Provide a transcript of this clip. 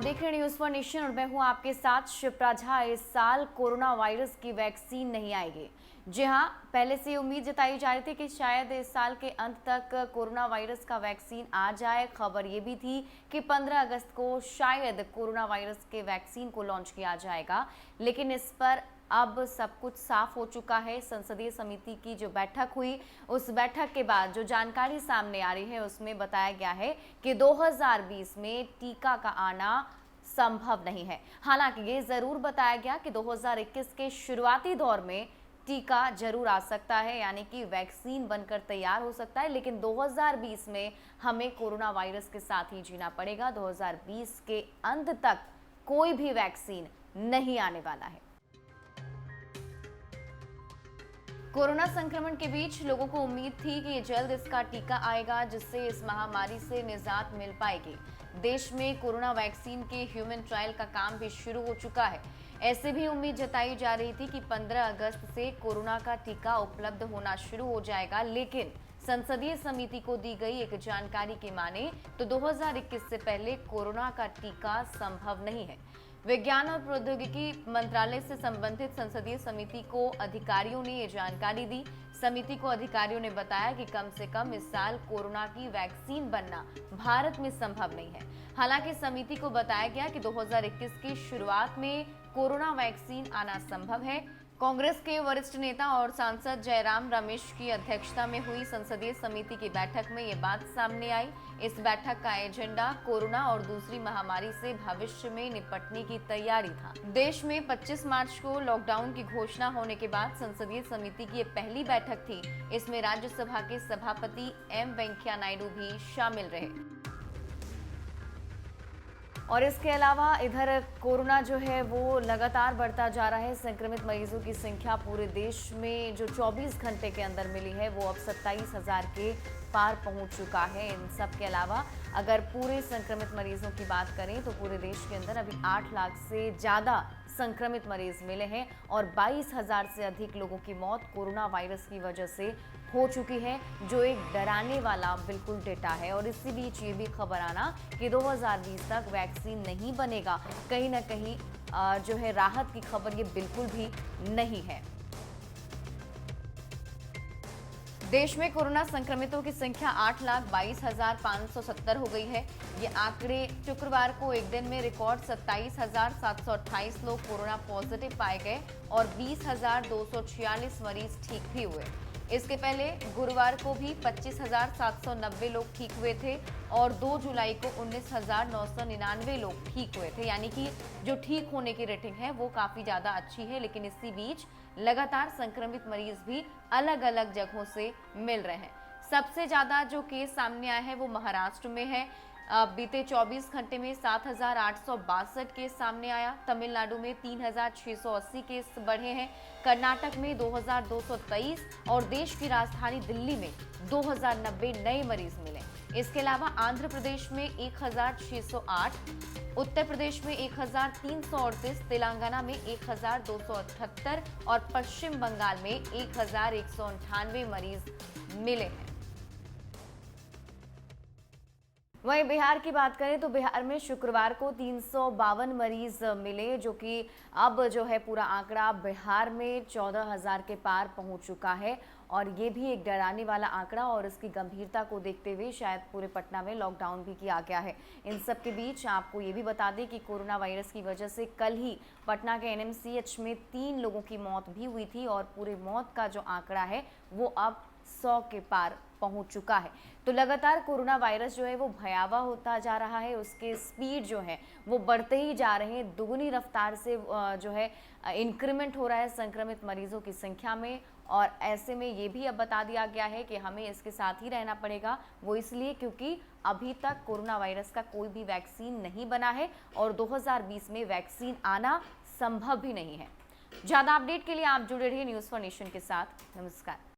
देख रहे news for nation और मैं हूं आपके साथ शिप्रा झा। इस साल कोरोना वायरस की वैक्सीन नहीं आएगी। जी हां, पहले से उम्मीद जताई जा रही थी कि शायद इस साल के अंत तक कोरोना वायरस का वैक्सीन आ जाए। खबर ये भी थी कि 15 अगस्त को शायद कोरोना वायरस के वैक्सीन को लॉन्च किया जाएगा, लेकिन इस पर अब सब कुछ साफ हो चुका है। संसदीय समिति की जो बैठक हुई, उस बैठक के बाद जो जानकारी सामने आ रही है उसमें बताया गया है कि 2020 में टीका का आना संभव नहीं है। हालांकि ये जरूर बताया गया कि 2021 के शुरुआती दौर में टीका जरूर आ सकता है, यानी कि वैक्सीन बनकर तैयार हो सकता है, लेकिन 2020 में हमें कोरोना वायरस के साथ ही जीना पड़ेगा। 2020 के अंत तक कोई भी वैक्सीन नहीं आने वाला है। कोरोना संक्रमण के बीच लोगों को उम्मीद थी कि जल्द इसका टीका आएगा, जिससे इस महामारी से निजात मिल पाएगी। देश में कोरोना वैक्सीन के ह्यूमन ट्रायल का काम भी शुरू हो चुका है। ऐसे भी उम्मीद जताई जा रही थी कि 15 अगस्त से कोरोना का टीका उपलब्ध होना शुरू हो जाएगा, लेकिन संसदीय समिति को दी गई एक जानकारी की माने तो 2021 से पहले कोरोना का टीका संभव नहीं है। विज्ञान और प्रौद्योगिकी मंत्रालय से संबंधित संसदीय समिति को अधिकारियों ने ये जानकारी दी। समिति को अधिकारियों ने बताया कि कम से कम इस साल कोरोना की वैक्सीन बनना भारत में संभव नहीं है। हालांकि समिति को बताया गया कि 2021 की शुरुआत में कोरोना वैक्सीन आना संभव है। कांग्रेस के वरिष्ठ नेता और सांसद जयराम रमेश की अध्यक्षता में हुई संसदीय समिति की बैठक में ये बात सामने आई। इस बैठक का एजेंडा कोरोना और दूसरी महामारी से भविष्य में निपटने की तैयारी था। देश में 25 मार्च को लॉकडाउन की घोषणा होने के बाद संसदीय समिति की ये पहली बैठक थी। इसमें राज्यसभा के सभापति एम वेंकैया नायडू भी शामिल रहे। और इसके अलावा इधर कोरोना जो है वो लगातार बढ़ता जा रहा है। संक्रमित मरीजों की संख्या पूरे देश में जो 24 घंटे के अंदर मिली है वो अब 27,000 के पार पहुंच चुका है। इन सब के अलावा अगर पूरे संक्रमित मरीजों की बात करें तो पूरे देश के अंदर अभी 8 लाख से ज़्यादा संक्रमित मरीज मिले हैं और 22,000 से अधिक लोगों की मौत कोरोना वायरस की वजह से हो चुकी है, जो एक डराने वाला बिल्कुल डेटा है। और इसी बीच ये भी खबर आना कि 2020 तक वैक्सीन नहीं बनेगा, कहीं ना कहीं जो है राहत की खबर ये बिल्कुल भी नहीं है। देश में कोरोना संक्रमितों की संख्या 8,22,570 हो गई है। ये आंकड़े शुक्रवार को एक दिन में रिकॉर्ड 27,728 लोग कोरोना पॉजिटिव पाए गए और 20,246 मरीज ठीक भी हुए। इसके पहले गुरुवार को भी 25,790 लोग ठीक हुए थे और 2 जुलाई को 19,999 लोग ठीक हुए थे, यानी कि जो ठीक होने की रेटिंग है वो काफी ज्यादा अच्छी है। लेकिन इसी बीच लगातार संक्रमित मरीज भी अलग अलग जगहों से मिल रहे हैं। सबसे ज्यादा जो केस सामने आया है वो महाराष्ट्र में है। बीते 24 घंटे में 7,862 केस सामने आया। तमिलनाडु में 3,680 केस बढ़े हैं। कर्नाटक में 2,223 और देश की राजधानी दिल्ली में 2,090 नए मरीज मिले। इसके अलावा आंध्र प्रदेश में 1,608, उत्तर प्रदेश में 1,338, तेलंगाना में 1,278 और पश्चिम बंगाल में 1,198 मरीज मिले हैं। वहीं बिहार की बात करें तो बिहार में शुक्रवार को 352 मरीज मिले, जो कि अब जो है पूरा आंकड़ा बिहार में 14,000 के पार पहुंच चुका है। और ये भी एक डराने वाला आंकड़ा, और इसकी गंभीरता को देखते हुए शायद पूरे पटना में लॉकडाउन भी किया गया है। इन सब के बीच आपको ये भी बता दें कि कोरोना वायरस की वजह से कल ही पटना के एनएमसीएच में 3 लोगों की मौत भी हुई थी और पूरे मौत का जो आंकड़ा है वो अब 100 के पार पहुंच चुका है। तो लगातार कोरोना वायरस जो है वो भयावह होता जा रहा है, उसके स्पीड जो है वो बढ़ते ही जा रहे हैं। दुगनी रफ्तार से जो है इंक्रीमेंट हो रहा है संक्रमित मरीजों की संख्या में। और ऐसे में ये भी अब बता दिया गया है कि हमें इसके साथ ही रहना पड़ेगा। वो इसलिए क्योंकि अभी तक कोरोना वायरस का कोई भी वैक्सीन नहीं बना है और 2020 में वैक्सीन आना संभव भी नहीं है। ज्यादा अपडेट के लिए आप जुड़े रहिए न्यूज़ फॉर नेशन के साथ। नमस्कार।